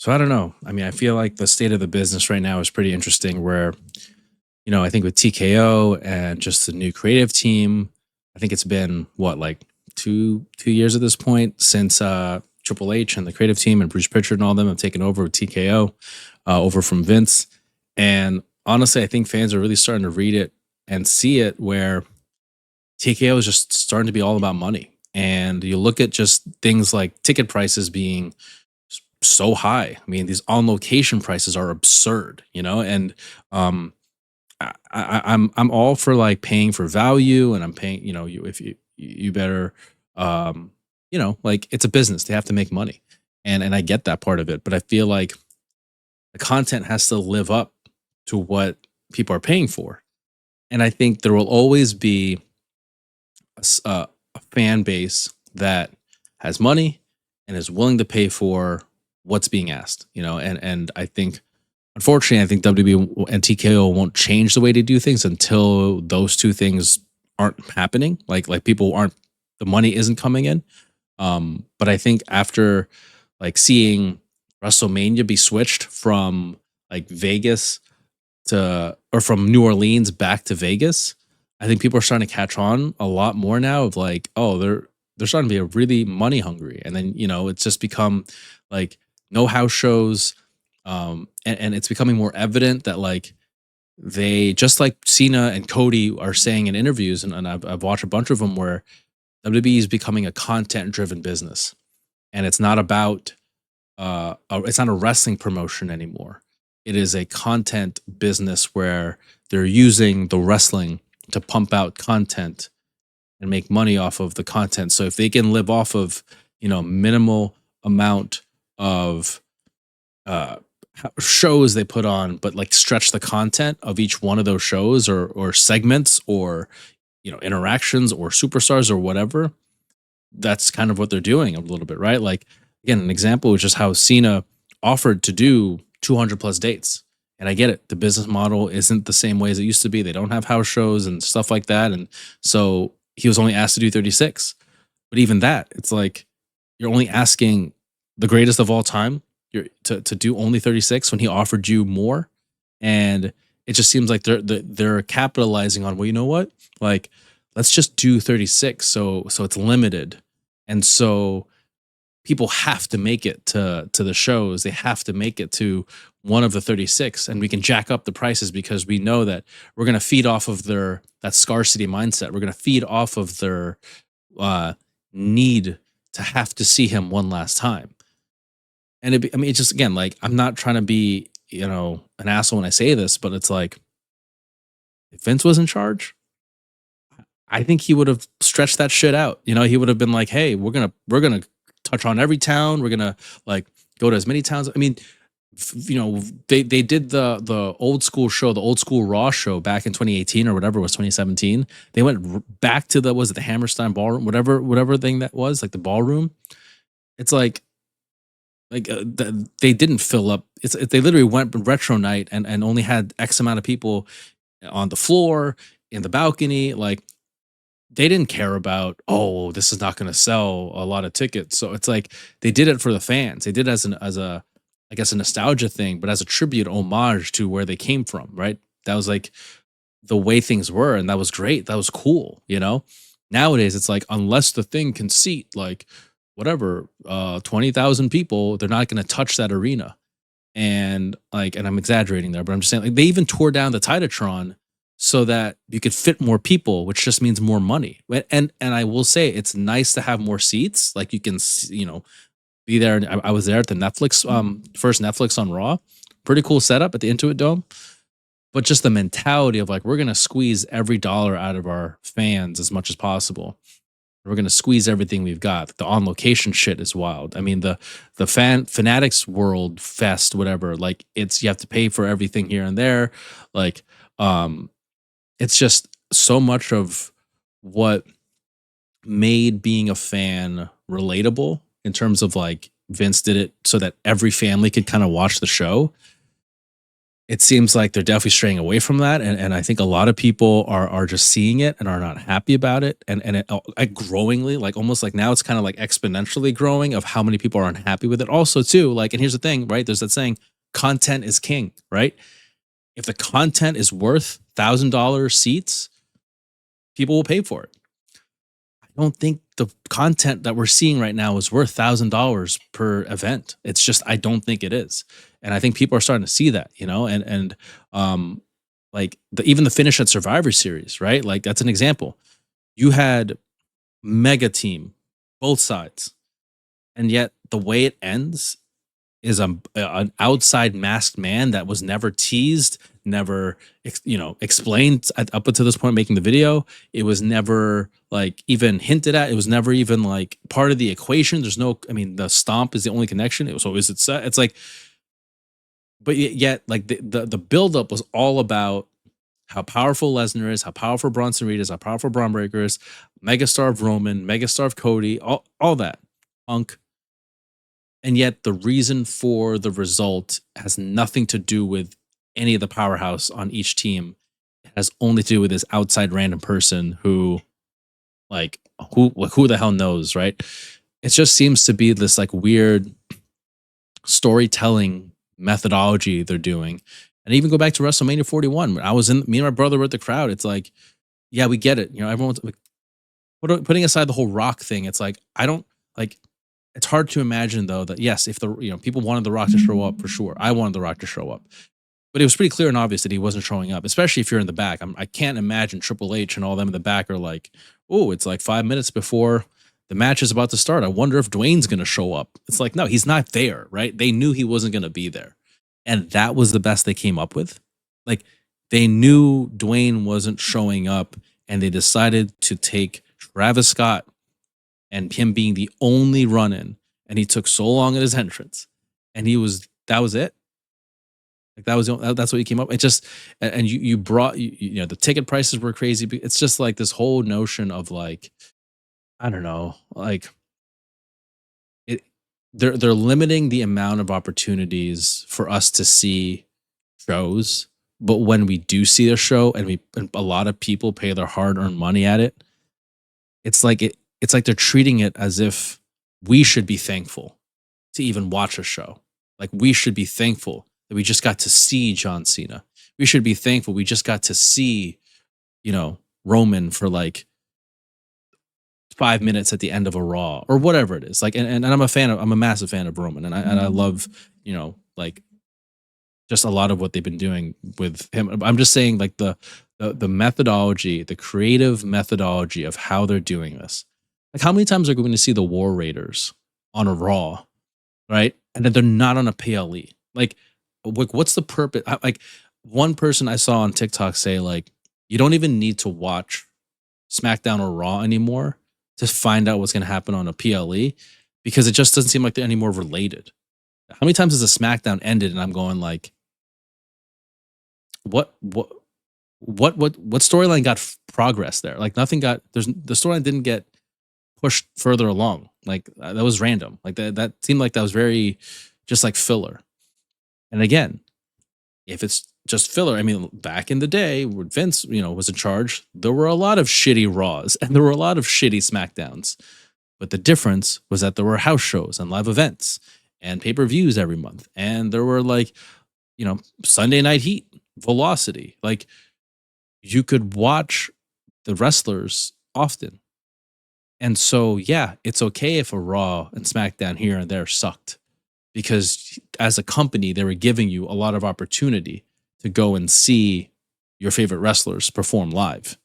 So I don't know. I mean, I feel like the state of the business right now is pretty interesting where, I think with TKO and just the new creative team, I think it's been what, like two years at this point since Triple H and the creative team and Bruce Pritchard and all them have taken over with TKO over from Vince. And honestly, I think fans are really starting to read it and see it where TKO is just starting to be all about money. And you look at just things like ticket prices being so high. I mean, these on location prices are absurd, and um, I'm all for like paying for value, and I'm paying, you if you better, um, like it's a business, they have to make money, and I get that part of it, but I feel like the content has to live up to what people are paying for, and I think there will always be a fan base that has money and is willing to pay for what's being asked, and I think unfortunately I think WWE and TKO won't change the way they do things until those two things aren't happening. Like people aren't the money isn't coming in. But I think after like seeing WrestleMania be switched from like Vegas to or from New Orleans back to Vegas, I think people are starting to catch on a lot more now of like, oh, they're starting to be really money hungry. And then, it's just become like no house shows. And it's becoming more evident that like they just like Cena and Cody are saying in interviews, and I've watched a bunch of them where WWE is becoming a content driven business. And it's not about it's not a wrestling promotion anymore. It is a content business where they're using the wrestling to pump out content and make money off of the content. So if they can live off of, minimal amount of uh shows they put on, but like stretch the content of each one of those shows or segments or interactions or superstars or whatever, that's kind of what they're doing a little bit, right? Like again, an example is just how Cena offered to do 200 plus dates. And I get it. The business model isn't the same way as it used to be. They don't have house shows and stuff like that. And so he was only asked to do 36. But even that, it's like you're only asking the greatest of all time to do only 36 when he offered you more. And it just seems like they're capitalizing on, well, you know what? Like, let's just do 36. So it's limited. And so people have to make it to the shows. They have to make it to one of the 36, and we can jack up the prices because we know that we're going to feed off of their that scarcity mindset. We're going to feed off of their need to have to see him one last time. And I mean, it's just again like I'm not trying to be an asshole when I say this, but it's like if Vince was in charge, I think he would have stretched that shit out. He would have been like, "Hey, we're gonna touch on every town. We're gonna like go to as many towns." I mean, they did the old school show, the old school Raw show back in 2018 or whatever it was 2017. They went back to the was it the Hammerstein Ballroom, whatever thing that was, like the ballroom. It's they didn't fill up. They literally went retro night and only had X amount of people on the floor in the balcony, like they didn't care about, oh, this is not going to sell a lot of tickets. So it's like they did it for the fans. They did it as a I guess a nostalgia thing, but as a tribute homage to where they came from, right? That was like the way things were, and that was great. That was cool. Nowadays it's like unless the thing can seat like whatever 20,000 people, they're not going to touch that arena. And I'm exaggerating there, but I'm just saying like they even tore down the Titatron so that you could fit more people, which just means more money. And I will say it's nice to have more seats. Like you can be there. And I was there at the Netflix first Netflix on Raw. Pretty cool setup at the Intuit Dome. But just the mentality of like we're gonna squeeze every dollar out of our fans as much as possible. We're gonna squeeze everything we've got. The on location shit is wild. I mean the fanatics world fest, whatever. Like it's you have to pay for everything here and there. Like it's just so much of what made being a fan relatable in terms of like Vince did it so that every family could kind of watch the show. it seems like they're definitely straying away from that, and I think a lot of people are just seeing it and are not happy about it, and it, like growingly, like almost like now it's kind of like exponentially growing of how many people are unhappy with it. Also, too, like, and here's the thing, right? There's that saying, content is king, right? If the content is worth $1,000 seats, people will pay for it. I don't think the content that we're seeing right now is worth $1,000 per event. It's just I don't think it is, and I think people are starting to see that, and like even the finish at Survivor Series, right? Like that's an example. You had mega team, both sides, and yet the way it ends is an outside masked man that was never teased, never explained up until this point making the video. It was never like even hinted at. It was never even like part of the equation. There's no, I mean, the stomp is the only connection. So is it set? It's like, but yet like the buildup was all about how powerful Lesnar is, how powerful Bronson Reed is, how powerful Braun Breaker is, megastar of Roman, megastar of Cody, all that, Punk. And yet the reason for the result has nothing to do with any of the powerhouse on each team. It has only to do with this outside random person who who the hell knows, right? It just seems to be this like weird storytelling methodology they're doing. And even go back to WrestleMania 41. I was me and my brother were at the crowd. It's like, yeah, we get it. Everyone's like, putting aside the whole Rock thing. It's like, I don't like, it's hard to imagine though that yes, if the people wanted the Rock to show up for sure. I wanted the Rock to show up, but it was pretty clear and obvious that he wasn't showing up. Especially if you're in the back. I can't imagine Triple H and all them in the back are like, oh, it's like 5 minutes before the match is about to start. I wonder if Dwayne's going to show up. It's like, no, he's not there, right? They knew he wasn't going to be there, and that was the best they came up with. Like they knew Dwayne wasn't showing up, and they decided to take Travis Scott and him being the only run-in, and he took so long at his entrance, and that was it. Like that's what he came up. It just, and you brought the ticket prices were crazy. It's just like this whole notion of like, I don't know, like they're limiting the amount of opportunities for us to see shows, but when we do see a show and a lot of people pay their hard-earned money at it, it's like they're treating it as if we should be thankful to even watch a show. Like we should be thankful that we just got to see John Cena. We should be thankful we just got to see, Roman for like 5 minutes at the end of a Raw or whatever it is. Like, and I'm a massive fan of Roman, and I love, like just a lot of what they've been doing with him. I'm just saying like the methodology, the creative methodology of how they're doing this. Like how many times are we going to see the War Raiders on a Raw, right? And then they're not on a PLE. Like what's the purpose? Like one person I saw on TikTok say like, you don't even need to watch SmackDown or Raw anymore to find out what's going to happen on a PLE because it just doesn't seem like they're any more related. How many times has a SmackDown ended and I'm going like, what storyline got progress there? Like nothing got, the storyline didn't get pushed further along. Like that was random. Like that seemed like that was very just like filler. And again, if it's just filler, I mean, back in the day when Vince, was in charge, there were a lot of shitty Raws and there were a lot of shitty SmackDowns. But the difference was that there were house shows and live events and pay-per-views every month. And there were like, Sunday Night Heat, Velocity. Like you could watch the wrestlers often. And so, yeah, it's okay if a Raw and SmackDown here and there sucked because as a company, they were giving you a lot of opportunity to go and see your favorite wrestlers perform live.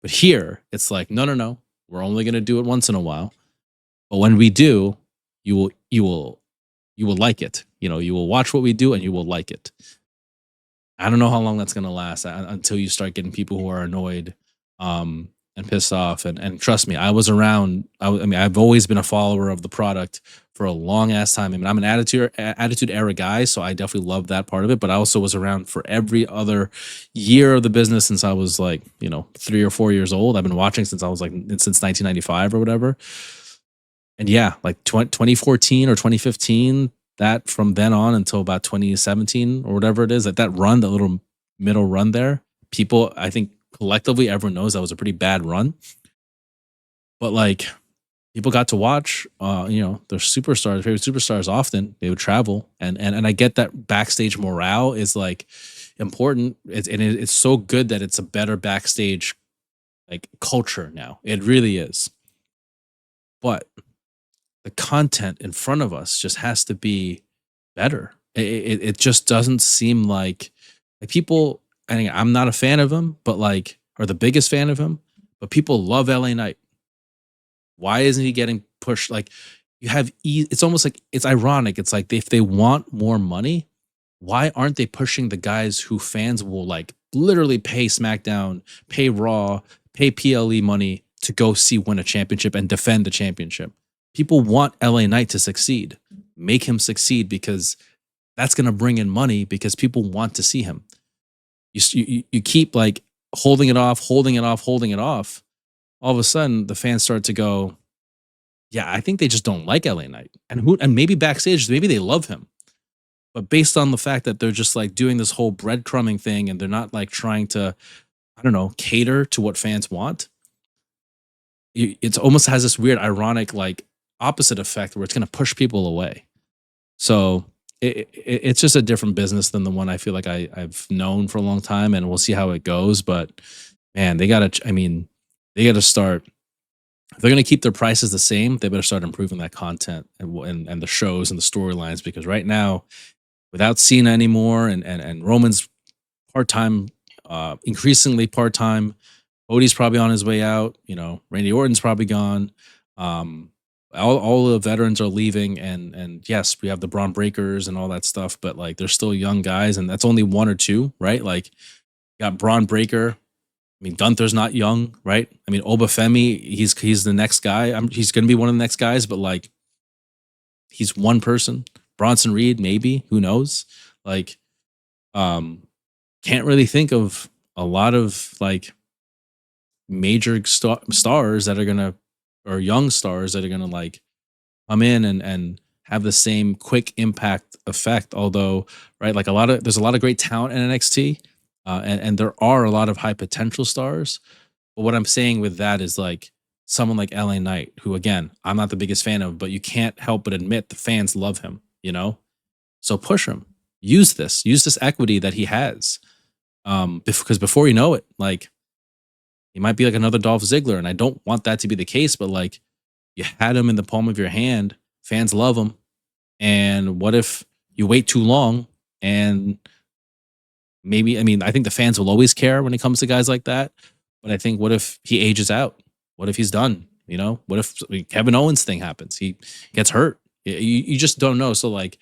But here, it's like, no, we're only going to do it once in a while. But when we do, you will like it. You will watch what we do and you will like it. I don't know how long that's going to last until you start getting people who are annoyed and pissed off. And trust me, I was around. I've always been a follower of the product for a long ass time. I mean, I'm an attitude era guy, so I definitely love that part of it. But I also was around for every other year of the business since I was like, 3 or 4 years old. I've been watching since I was like since 1995 or whatever. And yeah, like 2014 or 2015, that from then on until about 2017 or whatever it is, like that run, that little middle run there, people, I think collectively, everyone knows that was a pretty bad run. But like people got to watch, their superstars, favorite superstars. Often they would travel, and I get that backstage morale is like important. It's so good that it's a better backstage like culture now. It really is. But the content in front of us just has to be better. It just doesn't seem like people. I think I'm not a fan of him, but like, or the biggest fan of him, but people love LA Knight. Why isn't he getting pushed? Like you have, it's almost like it's ironic. It's like if they want more money, why aren't they pushing the guys who fans will like literally pay SmackDown, pay Raw, pay PLE money to go see win a championship and defend the championship? People want LA Knight to succeed. Make him succeed because that's going to bring in money because people want to see him. You keep like holding it off, holding it off, holding it off. All of a sudden, the fans start to go, yeah, I think they just don't like LA Knight. And maybe backstage, maybe they love him. But based on the fact that they're just like doing this whole breadcrumbing thing and they're not like trying to, I don't know, cater to what fans want, it almost has this weird, ironic, like opposite effect where it's going to push people away. So it's just a different business than the one I feel like I've known for a long time, and we'll see how it goes. But man, they got to start. If they're going to keep their prices the same, they better start improving that content and the shows and the storylines, because right now, without Cena anymore and Roman's part time, increasingly part time, Cody's probably on his way out. Randy Orton's probably gone. All the veterans are leaving, and yes, we have the Braun Breakers and all that stuff, but like they're still young guys, and that's only one or two, right? Like you got Braun Breaker. I mean, Gunther's not young, right? I mean, Obafemi, he's the next guy. He's going to be one of the next guys, but like he's one person. Bronson Reed, maybe, who knows? Like, can't really think of a lot of like major stars that are gonna, or young stars that are gonna like come in and have the same quick impact effect. Although, right, like there's a lot of great talent in NXT, and there are a lot of high potential stars. But what I'm saying with that is like someone like LA Knight, who again I'm not the biggest fan of, but you can't help but admit the fans love him. So push him. Use this equity that he has, because before you know it, like he might be like another Dolph Ziggler, and I don't want that to be the case. But like you had him in the palm of your hand, fans love him, and what if you wait too long and maybe, I mean, I think the fans will always care when it comes to guys like that. But I think what if he ages out? What if he's done? What if Kevin Owens thing happens? He gets hurt. You just don't know. So like,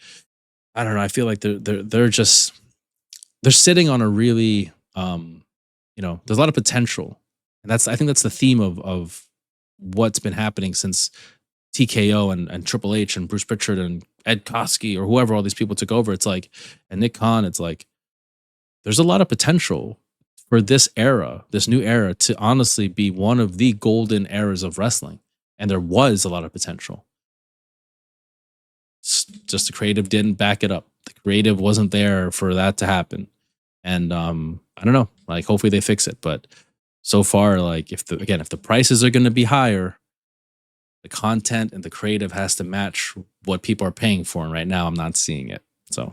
I don't know. I feel like they're sitting on a really, there's a lot of potential, and I think that's the theme of what's been happening since TKO and Triple H and Bruce Pritchard and Ed Koskey or whoever all these people took over. It's like, and Nick Khan. It's like there's a lot of potential for this era, this new era, to honestly be one of the golden eras of wrestling, and there was a lot of potential. Just the creative didn't back it up. The creative wasn't there for that to happen. And I don't know, like hopefully they fix it. But so far, like if the prices are going to be higher, the content and the creative has to match what people are paying for. And right now I'm not seeing it. So